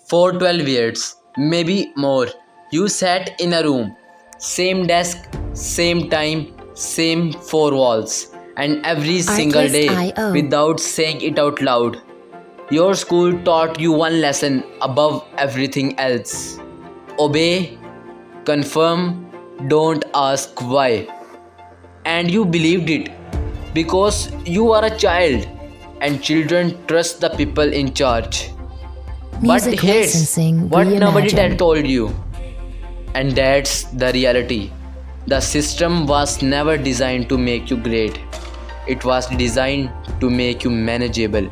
For 12 years, maybe more, you sat in a room, same desk, same time, same four walls, and every single day Artlist.io. without saying it out loud. Your school taught you one lesson above everything else: obey, confirm, don't ask why. And you believed it because you are a child and children trust the people in charge. But Music here's licensing what nobody reimagined. told you, and that's the reality. The system was never designed to make you great, it was designed to make you manageable.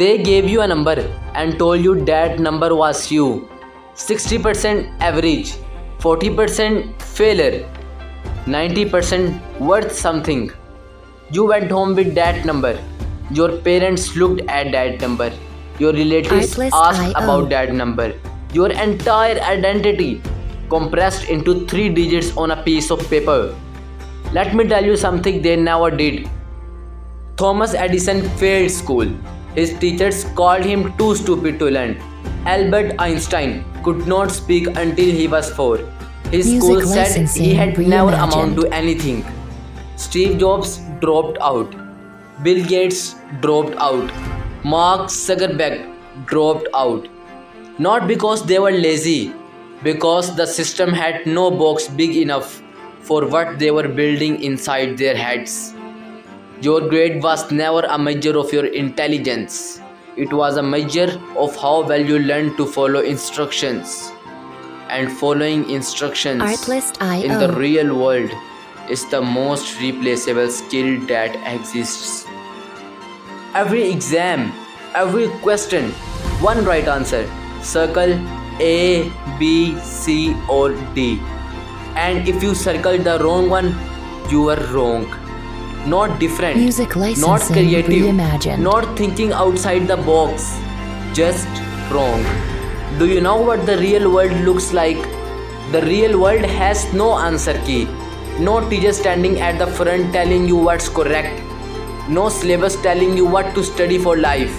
They gave you a number and told you that number was you. 60% average, 40% failure, 90% worth something. You went home with that number. Your parents looked at that number. Your relatives asked Artlist.io. about that number. Your entire identity compressed into 3 digits on a piece of paper. Let me tell you something they never did. Thomas Edison failed school. His teachers called him too stupid to learn. Albert Einstein could not speak until he was 4. His Music school said he licensing had never reimagined. amounted to anything. Steve Jobs dropped out. Bill Gates dropped out. Mark Zuckerberg dropped out. Not because they were lazy, because the system had no box big enough for what they were building inside their heads. Your grade was never a measure of your intelligence. It was a measure of how well you learned to follow instructions. And following instructions Artlist.io. in the real world is the most replaceable skill that exists. Every exam, every question, one right answer. Circle A, B, C, or D. And if you circled the wrong one, you were wrong. Not different, Music not licensing creative, reimagined. not thinking outside the box, just wrong. Do you know what the real world looks like? The real world has no answer key. No teacher standing at the front telling you what's correct. No syllabus telling you what to study for life.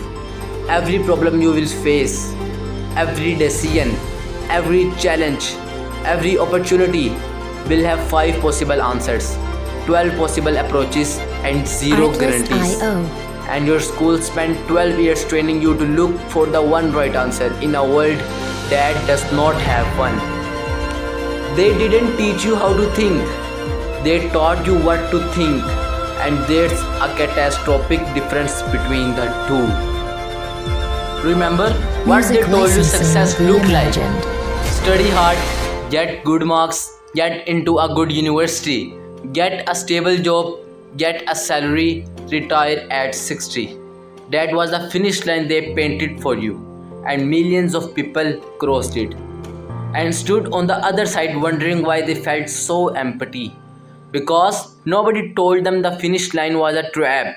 Every problem you will face, every decision, every challenge, every opportunity will have 5 possible answers, 12 possible approaches, and 0 guarantees. Artlist.io. And your school spent 12 years training you to look for the one right answer in a world that does not have one. They didn't teach you how to think, they taught you what to think, and there's a catastrophic difference between the two. Remember what they Music told you licensing success look like. reimagined. Study hard, get good marks, get into a good university, get a stable job, get a salary, retire at 60. That was the finish line they painted for you, and millions of people crossed it and stood on the other side wondering why they felt so empty. Because nobody told them the finish line was a trap.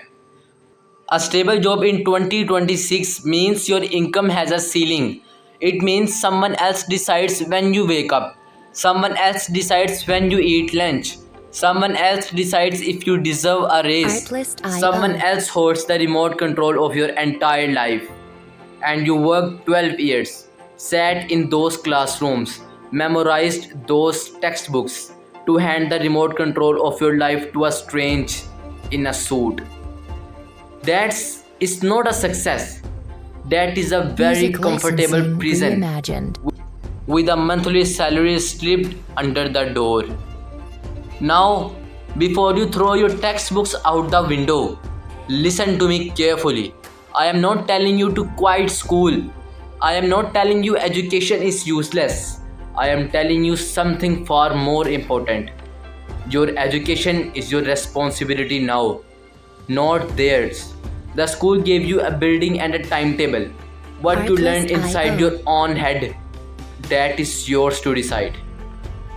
A stable job in 2026 means your income has a ceiling. It means someone else decides when you wake up. Someone else decides when you eat lunch. Someone else decides if you deserve a raise. Artlist.io. Someone else holds the remote control of your entire life. And you worked 12 years, sat in those classrooms, memorized those textbooks to hand the remote control of your life to a strange in a suit. Is not a success. That is a very Music comfortable licensing prison reimagined. with a monthly salary slipped under the door. Now, before you throw your textbooks out the window, listen to me carefully. I am not telling you to quit school. I am not telling you education is useless. I am telling you something far more important. Your education is your responsibility now, not theirs. The school gave you a building and a timetable. What to learn inside Artlist.io. your own head, that is yours to decide.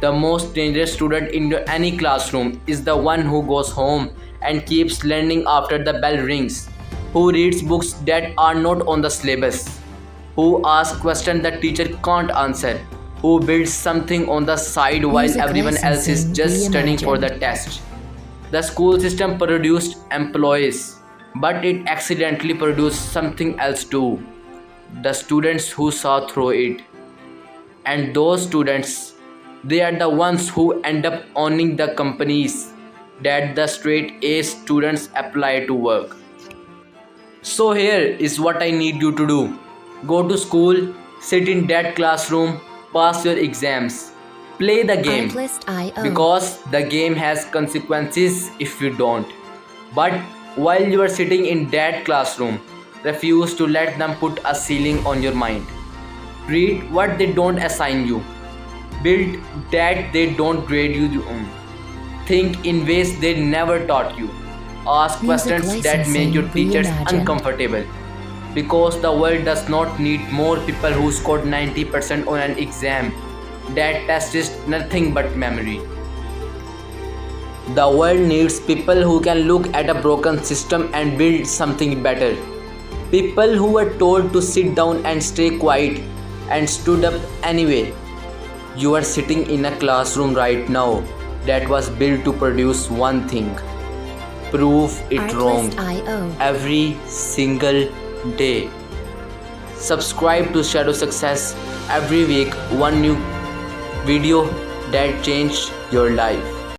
The most dangerous student in any classroom is the one who goes home and keeps learning after the bell rings, who reads books that are not on the syllabus, who asks questions the teacher can't answer, who builds something on the side while Music everyone else is licensing just studying for the reimagined. test. The school system produced employees, but it accidentally produced something else too. the students who saw through it. And those students, they are the ones who end up owning the companies that the straight A students apply to work. So here is what I need you to do. Go to school, sit in that classroom, pass your exams, play the game, Artlist.io. because the game has consequences if you don't. But while you are sitting in that classroom, refuse to let them put a ceiling on your mind. Read what they don't assign you. Build that they don't grade you on. Think in ways they never taught you. Ask Music questions that make your licensing teachers reimagined. uncomfortable. Because the world does not need more people who scored 90% on an exam. That test is nothing but memory. The world needs people who can look at a broken system and build something better. People who were told to sit down and stay quiet and stood up anyway. You are sitting in a classroom right now that was built to produce one thing: prove it wrong Artlist.io. every single day. Subscribe to Shadow Success every week, one new video that changed your life.